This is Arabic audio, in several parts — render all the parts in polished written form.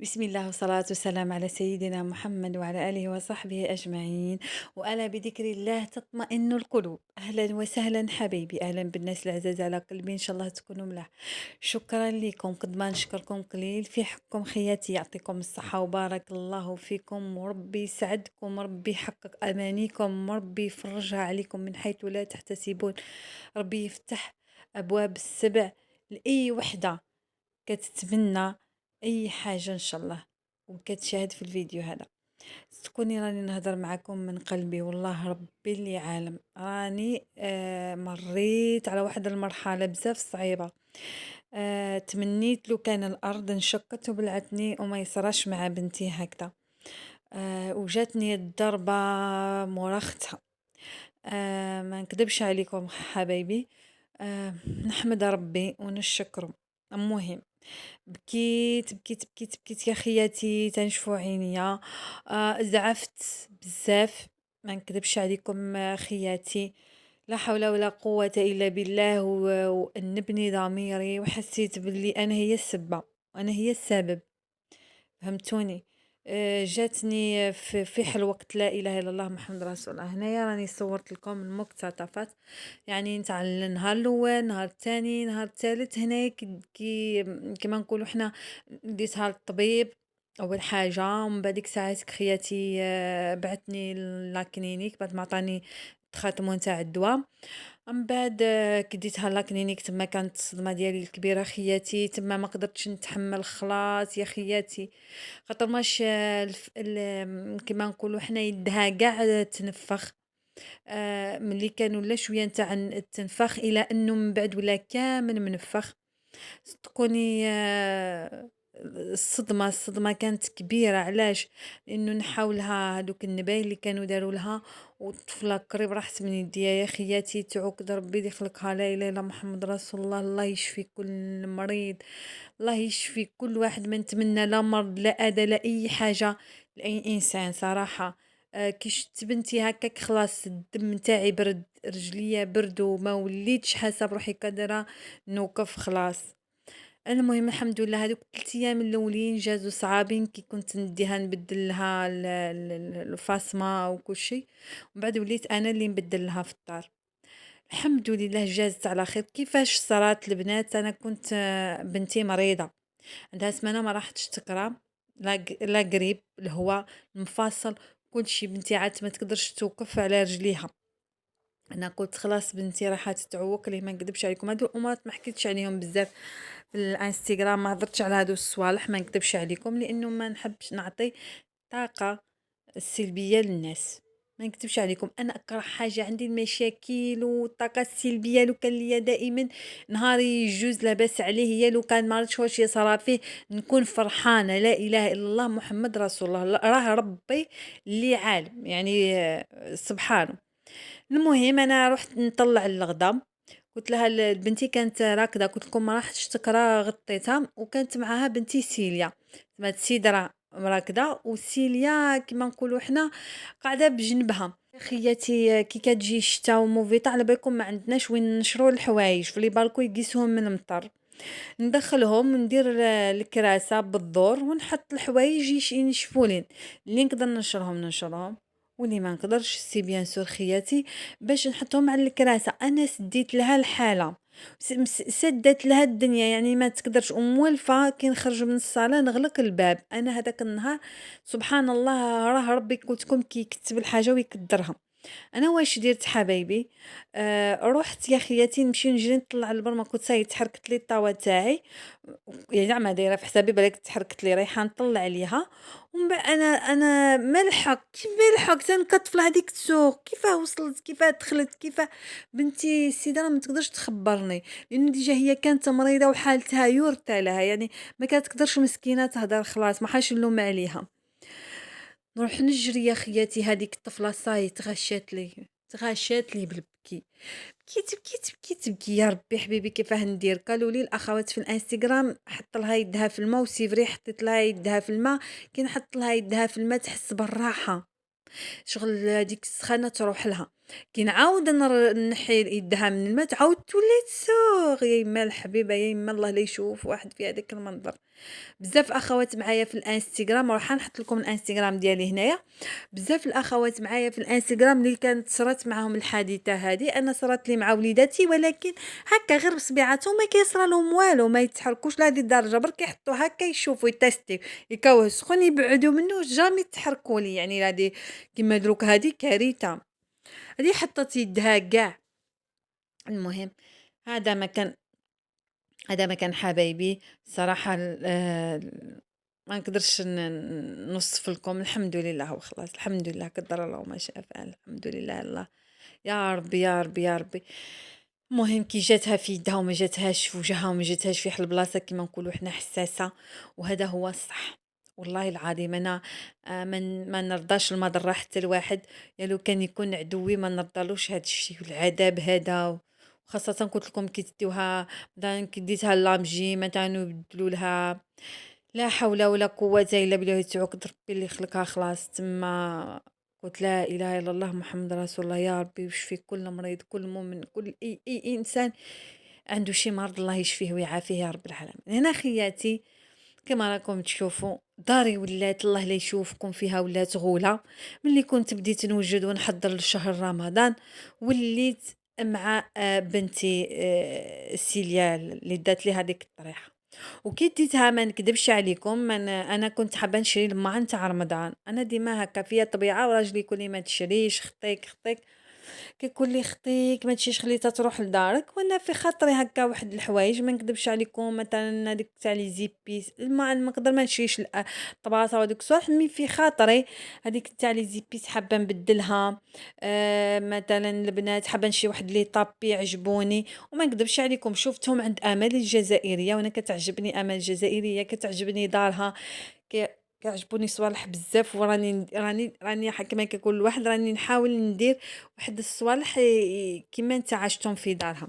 بسم الله والصلاة والسلام على سيدنا محمد وعلى آله وصحبه أجمعين. وألا بذكر الله تطمئن القلوب. أهلا وسهلا حبيبي، أهلا بالناس العزاز على قلبي، إن شاء الله تكونوا ملاح. شكرا لكم، قد ما نشكركم قليل في حقكم. خياتي يعطيكم الصحة وبارك الله فيكم، وربي يسعدكم، ربي يحقق أمانيكم، ربي يفرجها عليكم من حيث لا تحتسبون. ربي يفتح أبواب السبع لأي وحدة كتتمنى أي حاجة إن شاء الله وكتشاهد في الفيديو هذا. تكوني راني نهضر معكم من قلبي، والله ربي اللي عالم راني مريت على واحد المرحلة بزاف صعيبة. تمنيت لو كان الأرض انشقت وبلعتني وما يصراش مع بنتي هكذا. وجاتني الضربة مرختها. ما نكذبش عليكم حبايبي. نحمد ربي ونشكره. المهم بكيت بكيت بكيت بكيت يا خياتي تنشفوا عينيا. زعفت بزاف، ما نكذبش عليكم خياتي. لا حول ولا قوة إلا بالله، وأنبني ضميري وحسيت باللي أنا هي السبة وأنا هي السبب. فهمتوني؟ جاتني في حل وقت لا اله الا الله محمد رسول الله. هنايا راني صورت لكم المقتطفات، يعني نتاع النهار الاول، نهار الثاني، نهار الثالث. هنا كيما نقولوا حنا ديتها للطبيب اول حاجه، ومن بعد ديك ساعات خياتي بعتني لاكلينيك بعد ما عطاني التخاتم نتاع الدواء. من بعد كديتها لاكلينيك، تما كانت الصدمه ديالي الكبيره خياتي، تما ما قدرتش نتحمل خلاص يا خياتي. خاطر ماش كيما نقولوا حنا يدها كاع تنفخ. ملي كان ولا شويه نتاع التنفخ الى انه من بعد ولا كامل منفخ. صدقوني الصدمة كانت كبيرة. علاش؟ لأنه نحاولها هادوك النبايل اللي كانوا داروا لها، والطفلة قريب راحت من يديا يا خياتي. تعوقد ربي اللي خلقها، لا إله إلا محمد رسول الله. الله يشفي كل مريض، الله يشفي كل واحد. ما نتمنى لا مرض لا أذى لا أي حاجة لأي إنسان صراحة. كي شفت بنتي هكاك خلاص الدم نتاعي برد، رجليا برد، وما وليتش حاسة بروحي قادرة نوقف خلاص. المهم الحمد لله هادوك 3 ايام الاولين جازو صعابين، كي كنت نديها نبدل لها الفاصمه وكل شيء، ومن بعد وليت انا اللي نبدل لها في الدار. الحمد لله جازت على خير. كيفاش صارت البنات؟ انا كنت بنتي مريضه، عندها سمانه ما راحتش تقرا، لا قريب الهواء المفاصل كل شيء. بنتي عاد ما تقدرش توقف على رجليها. انا قلت خلاص بنتي راح تتعوق لي. ما نكذبش عليكم، هادو الامورات ما حكيتش عليهم بزاف في الانستغرام، ما هضرتش على هادو الصوالح، ما نكذبش عليكم، لانه ما نحبش نعطي طاقه السلبيه للناس. ما نكذبش عليكم، انا اكره حاجه عندي المشاكل والطاقه السلبيه. لو كان ليا دائما نهاري يجوز لاباس عليه، هي لو كان ما عرفتش واش يصرى فيه نكون فرحانه. لا اله الا الله محمد رسول الله، راه ربي اللي عالم يعني. سبحانه. المهم انا رحت نطلع الغدا، قلت لها بنتي كانت راكده، قلت لكم ما راحتش تقرا غطيتها، وكانت معاها بنتي سيليا. تما السيده راه راكده وسيليا كيما نقولوا حنا قاعده بجنبها. خياتي كي كتجي الشتا وموفيتا على بالكم ما عندناش وين نشرو الحوايج في لي بالكو يقيسوهم من المطر. ندخلهم وندير الكراسه بالدور ونحط الحوايج ينشفولين. اللي نقدر ننشرهم ننشرهم، واللي ما نقدرش سي بيان سور خياتي باش نحطهم على الكراسه. انا سديت لها الحاله، سدت لها الدنيا، يعني ما تقدرش. ومولفه كي نخرج من الصاله نغلق الباب. انا هذاك النهار سبحان الله، راه ربي قلت لكم كي يكتب الحاجه ويقدرها. انا واش درت حبايبي؟ رحت يا خياتي نمشي نجري نطلع البرمه، كنت صاي تحركت لي الطاوه تاعي، يعني زعما دايره في حسابي بالك تحركت لي رايحه نطلع عليها. ومن بعد انا ما لحقت نكطفل هذيك السوق. كيفاه وصلت، كيفاه دخلت، كيفاه بنتي السيده راه ما تقدرش تخبرني، لان ديجا هي كانت مريضه وحالتها يورثى لها، يعني ما كتقدرش مسكينه تهدر. خلاص ما حاش نلوم عليها. نروح نجري يا خياتي، هذيك الطفله صاي تغاشات لي بالبكي. بكيت يا ربي حبيبي كيفاه ندير؟ قالوا لي الاخوات في الانستغرام حط لها يدها في الماء، وسيفري حطيت لها يدها في الماء. كي نحط لها يدها في الماء تحس بالراحه، شغل هذيك السخانه تروح لها. كي نعاود نحي يدها من الماء تعاود تولي تسوغ، يا يما الحبيبة يا يما الله لا يشوف واحد في هذاك المنظر. بزاف اخوات معايا في الانستغرام، راح نحط لكم الانستغرام ديالي هنايا. بزاف الاخوات معايا في الانستغرام اللي كانت صرات معاهم الحادثه هذه، انا صرات لي مع وليداتي، ولكن هكا غير بصبيعاتهم ما كيصرى لهم والو، ما يتحركوش لهذه الدرجه، برك يحطوا هكا يشوفوا يتستي يكاوه سخون يبعدوا منه، جامي يتحركوا لي يعني هذه كيما دروك هذه كارثه. هذه حطت يدها كاع. المهم هذا ما كان هذا ما كان حبايبي صراحة. ما نقدرش نوصف لكم. الحمد لله وخلاص، الحمد لله قدر الله ما شاء فعل، الحمد لله. الله يا ربي يا ربي يا ربي. المهم كي جاتها في يدها وما جاتهاش في وجهها وما جاتهاش في حل بلاصه كيما نقولوا حنا حساسه، وهذا هو الصح. والله العظيم انا ما نرضاش المضره حتى الواحد، يا لو كان يكون عدوي ما نرضالوش هذا الشيء والعذاب هذا. وخاصه قلت لكم كي تديوها مثلا كي ديتها لامجي مثلا يبدلوا لها، لا حول ولا قوة إلا بالله، تعوق ربي اللي خلقها خلاص تما. قلت لا إله إلا الله محمد رسول الله، يا ربي ويشفي كل مريض، كل مؤمن، كل أي إنسان عنده شي مرض، الله يشفيه ويعافيه يا رب العالمين. هنا خياتي كما راكم تشوفوا داري ولات الله لا يشوفكم فيها، ولات غولة. ملي كنت بديت نوجد ونحضر لشهر رمضان وليت مع بنتي سيليا اللي دات لي هذيك الطريحة. وكي ديتها ما نكدبش عليكم، انا كنت حابه نشري الماعن نتاع رمضان. انا ديما هكا فيا طبيعه، وراجلي يقول لي ما تشريش، خطيك خطيك، كيقول لي خطيك ما تمشيش خليتها تروح لدارك. وانا في خاطري هكا واحد الحوايج ما نكذبش عليكم، مثلا هذيك تاع لي زيبيس ما نقدر ما نشريش الطباصه وهذوك الصوالح، مي في خاطري هذيك تاع لي زيبيس حابه نبدلها. مثلا البنات حابه نشري واحد لي طابي عجبوني، وما نكذبش عليكم شفتهم عند امال الجزائريه، وانا كتعجبني امال الجزائريه، كتعجبني دارها، ك كيعجبوني صوالح بزاف. وراني كما كيقول الواحد راني نحاول ندير واحد الصوالح كيما نتا عشتهم في دارها.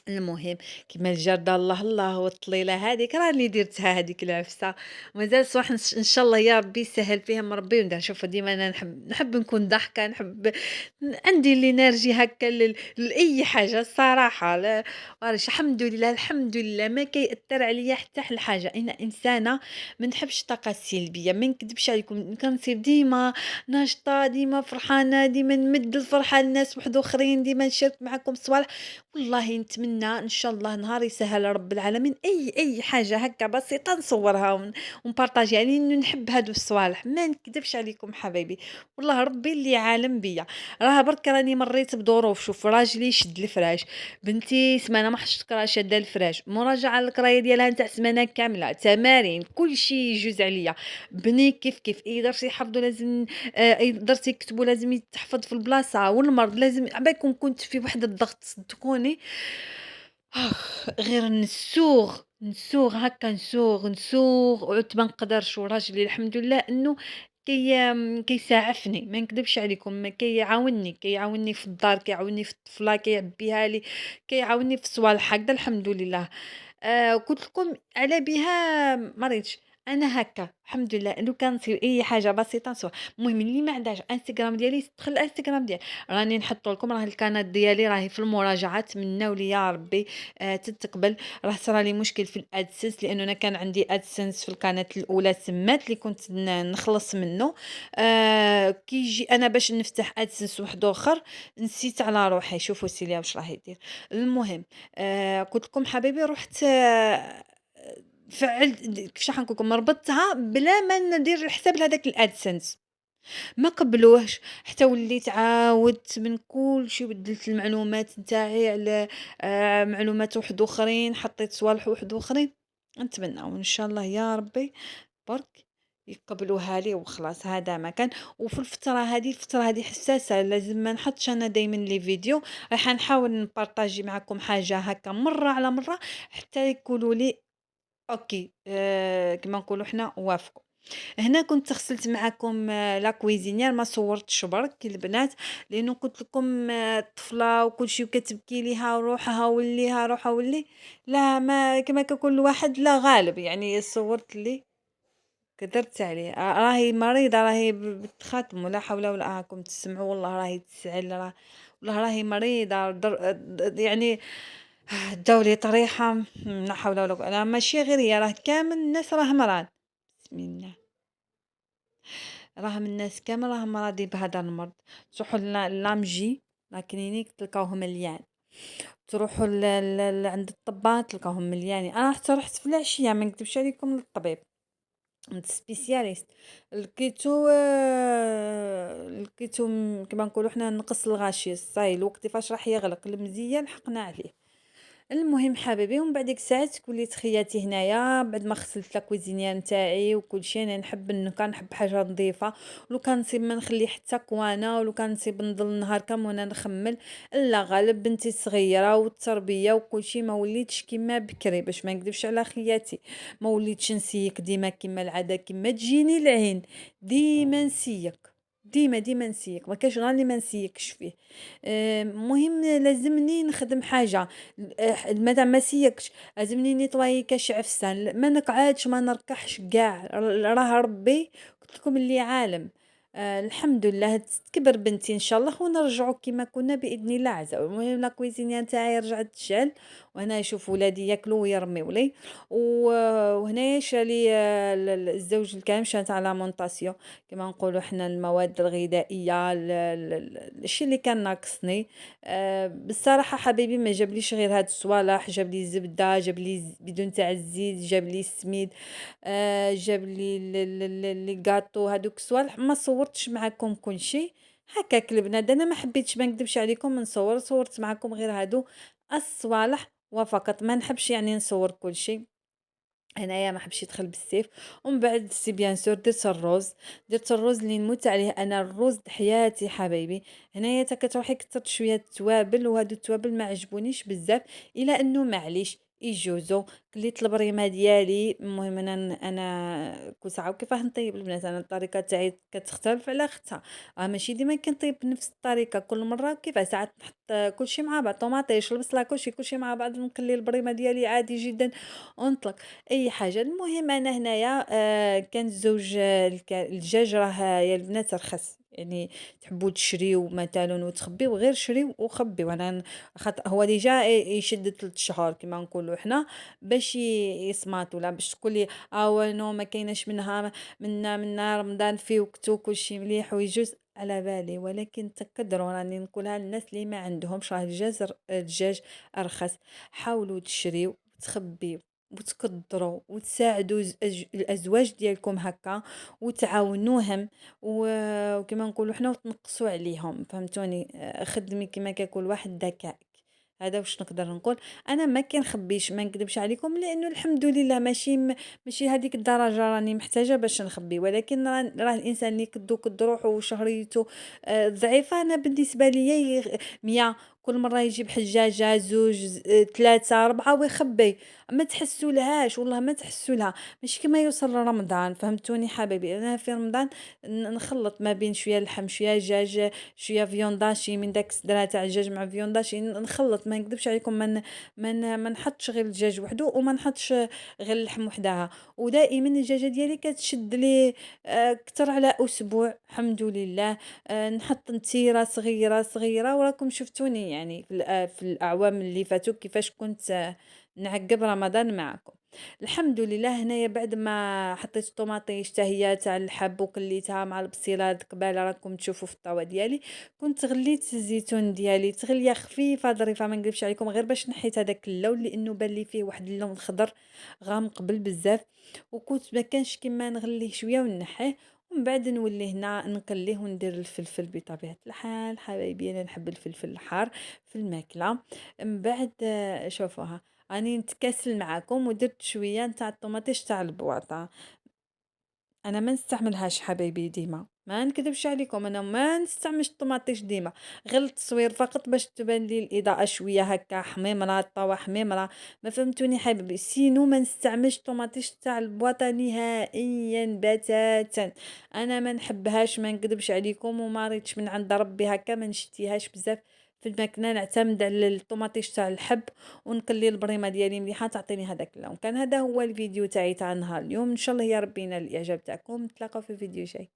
المهم كيما الجردة الله الله والطليلة هذيك راني درتها هذيك العفسة، ومازال صراحة إن شاء الله يا ربي يسهل فيهم ربي وندير. شوفوا ديما أنا نحب نكون ضحكة، نحب عندي الانرجي هكا لأي حاجة الصراحة. لا معليش، الحمد لله الحمد لله ما كيأثر عليا حتى حاجة. أنا إنسانة ما نحبش الطاقة السلبية، ما نكذبش عليكم، كنصير ديما ناشطة، ديما فرحانة، ديما نمد الفرحة للناس واحد اخرين، ديما نشارك معكم صوالح. والله نتمنى ان شاء الله نهار يسهل رب العالمين اي حاجه هكا بسيطه نصورها ونبارطاجي، يعني إنه نحب هادو الصوالح ما نكذبش عليكم حبايبي. والله ربي اللي عالم بيا. راه برك راني مريت بظروف، شوف راجلي شد الفراش، بنتي سمانه ما حش تقرا شاده الفراش، مراجعه القرايه ديالها نتاع سمانه كامله، تمارين كل شيء يجوز عليا. بني كيف اي درس يحفظوا لازم، اي درس يكتبوا لازم يتحفظ في البلاصه، والمرض لازم عباكم. كنت في واحد الضغط صدقوني، غير نسوغ هكا، نسوغ وعدت ما نقدرش. وراجلي الحمد لله انه كيساعفني، ما نكذبش عليكم، ما كيعاوني في الدار، كيعاوني في الطفله، كيعبيها لي، كيعاوني في الصوالح هكذا الحمد لله. قلت لكم على بها مريتش. انا هكا الحمد لله لو كان نصير اي حاجه بسيطه نسوى. المهم اللي ما عندهاش انستغرام ديالي تدخل الانستغرام ديالي، راني نحط لكم راه القناه ديالي راهي في المراجعات، تمناو لي يا ربي تتقبل. راه صرا لي مشكل في الادسنس، لانه انا كان عندي ادسنس في القناه الاولى سمات اللي كنت نخلص منه. كي يجي انا باش نفتح ادسنس واحد اخر نسيت على روحي. شوفوا سيليا واش راه يدير. المهم قلت لكم حبايبي رحت فعلت كيفاش راح نقول لكم، ربطتها بلا ما ندير الحساب لهذاك الادسنس، ما قبلوهش. حتى وليت عاودت من كل شيء، بدلت المعلومات نتاعي على معلومات واحد اخرين، حطيت صوالح واحد اخرين. نتمنى وان شاء الله يا ربي برك يقبلوها لي وخلاص. هذا ما كان. وفي الفتره هذه حساسه، لازم ما نحطش انا دائما لي فيديو. راح نحاول نبارطاجي معكم حاجه هكا مره على مره حتى يقولوا لي اوكي، كما نقولوا حنا وافقوا. هنا كنت غسلت معكم لا كويزينير، ما صورتش برك البنات، لانه قلت لكم الطفله وكل شيء وكتبكي ليها روحها وليها روحها ولي. لا ما كما كيقول الواحد لا غالب، يعني صورت لي كدرت عليه راهي مريضة راهي بتخاتم ولا حول ولا راكم تسمعوا والله راهي تسعل والله راهي مريضة يعني داولي طريحة لا حول ولا قوة لا ماشي غير هي راه كامل الناس راه مرض. بسم الله. راهم الناس كامل راهم راضي بهذا المرض. تروحوا لامجي لا كلينيك تلقاوهم مليان. تروحوا عند الطباط تلقاوهم مليانين. انا حتى رحت في العشيه ما نكذبش عليكم للطبيب عند سبيسياليست. لقيتو لقيتو كما نقولوا حنا نقص الغاشي صاي الوقت فاش راح يغلق المزيان حقنا عليه. المهم حبيبي ومن بعد ديك الساعات وليت خياتي هنايا بعد ما غسلت لاكوزينيا نتاعي وكل شيء. انا نحب كان نحب حاجه نظيفه ولو كان نصيب ما نخلي حتى كوانا ولو كان نصيب نضل النهار كامل وانا نخمل. الا غالب بنتي صغيره والتربيه وكل شيء ما وليتش كيما بكري باش ما نكذبش على خياتي. ما وليتش نسيك ديما كيما العاده كيما تجيني العين ديما نسيك. ديما نسيك ما كاش غير اللي ما نسيكش فيه. مهم لازمني نخدم حاجه مادام ما سيكش لازمني نيطوايي كاش عفسان ما نقعدش ما نركحش كاع راه ربي قلت لكم اللي عالم. الحمد لله تكبر بنتي ان شاء الله ونرجعوا كما كنا باذن الله عز وجل. المهم لا كويزينيا نتاعي رجعت تشال وهنا يشوف ولادي ياكلوا ويرميوا لي وهنا شالي الزوج الكامل شانت على مونطاسيون كما نقولوا حنا المواد الغذائيه الشيء اللي كان ناقصني. بصراحة حبيبي ما جابليش غير هاد الصوالح جاب لي الزبدة جاب لي بدون تاع الزيت جاب لي السميد. جاب لي لي غاتو هادوك الصوالح ما صورتش معاكم كل شيء. هكاك البنات انا ما حبيتش ما نكذبش عليكم نصور صورت معاكم غير هادو الصوالح وفقط ما نحبش يعني نصور كل شيء. هنايا ما حبش يدخل بالسيف. ومن بعد سي بيان سور درت الرز. درت الرز اللي نموت عليه انا الرز د حياتي حبايبي. هنايا تا كتروحي كثرت شويه التوابل وهادو التوابل ما عجبونيش بزاف الى انه معليش يجوزو. كليت البريمه ديالي المهم انا كل ساعه وكيفاه نطيب البنات انا الطريقه تاعي كتختلف على اختها. ماشي ديما كنطيب بنفس الطريقه كل مره كيفاه ساعات نحط كلشي مع بعض طوماطيش البصله كلشي مع بعض نقلي البريمه ديالي عادي جدا ونطلق أي حاجة. المهم أنا هنايا كان الزوج الدجاج راه يا البنات رخص يعني تحبوا تشريو مثلا وتخبيو غير شريو وخبيو. انا خاطر هو ديجا يشد 3 شهور كما نقولوا حنا باش يصمات ولا باش تقولي نو ما كايناش منها منا رمضان فيه وقتو كلشي مليح ويجوز على بالي. ولكن تقدروا راني نقولها للناس اللي ما عندهمش راه الدجاج ارخص. حاولوا تشريو وتخبيو وتقدروا وتساعدوا الازواج ديالكم هكا وتعاونوهم وكما نقولوا حنا وتنقصوا عليهم فهمتوني. خدمي كما كيقول واحد ذكائك. هذا واش نقدر نقول. انا ما كنخبيش ما نكذبش عليكم لانه الحمد لله ماشي هذيك الدرجه راني محتاجه باش نخبي. ولكن راه الانسان اللي كدو روحو وشهريته ضعيفه. انا بالنسبه ليا 100 كل مره يجيب حجاجه زوج 3 4 ويخبي ما تحسولهاش والله ما تحسولها. ماشي كما يوصل لرمضان فهمتوني حبايبي. انا في رمضان نخلط ما بين شويه اللحم شويه دجاج شويه فيونداشي من داك الصدرا تاع الدجاج مع فيونداشي نخلط ما نكذبش عليكم ما نحطش غير الدجاج وحده وما نحطش غير اللحم وحدها. ودائما الدجاجه ديالي كتشد لي اكثر على اسبوع الحمد لله. نحط نتيره صغيره وراكم شفتوني يعني في الاعوام اللي فاتوا كيفاش كنت نعقب رمضان معكم. الحمد لله هنايا بعد ما حطيت الطوماطيش حتى هي تاع الحب وقليتها مع البصيله قباله راكم تشوفوا في الطاوه ديالي. كنت غليت الزيتون ديالي تغليه خفيفه ظريفه ما نكذبش عليكم غير باش نحيت هذاك اللون لانه بان لي فيه واحد اللون خضر غامق بزاف. وكنت ما كانش كيما نغليه شويه ونحيه ومن بعد نولي هنا نقليه وندير الفلفل بطبيعه الحال حبايبي. انا نحب الفلفل الحار في الماكله. من بعد شوفوها راني نتكاسل معاكم ودرت شويه نتاع الطوماطيش تاع البواطه. انا ما نستعملهاش حبايبي ديما ما نكذبش عليكم انا ما نستعملش الطوماطيش ديما غير التصوير فقط باش تبان لي الاضاءه شويه هكا حميمره الطاوه حميمره ما فهمتوني حبيبي. سينو ما نستعملش الطوماطيش تاع البواطه نهائيا بتاتا. انا ما نحبهاش ما نكذبش عليكم وما ريتش من عند ربي هكا ما نشتيهاش بزاف في الماكلة نعتمد على الطوماطيش تاع الحب، ونقلي البريمة ديالي مليحة تعطيني هذاك اللون. كان هذا هو الفيديو تاعي تاع نهار اليوم، إن شاء الله يا ربي ينال الإعجاب تاعكم، نتلاقاو في فيديو جاي.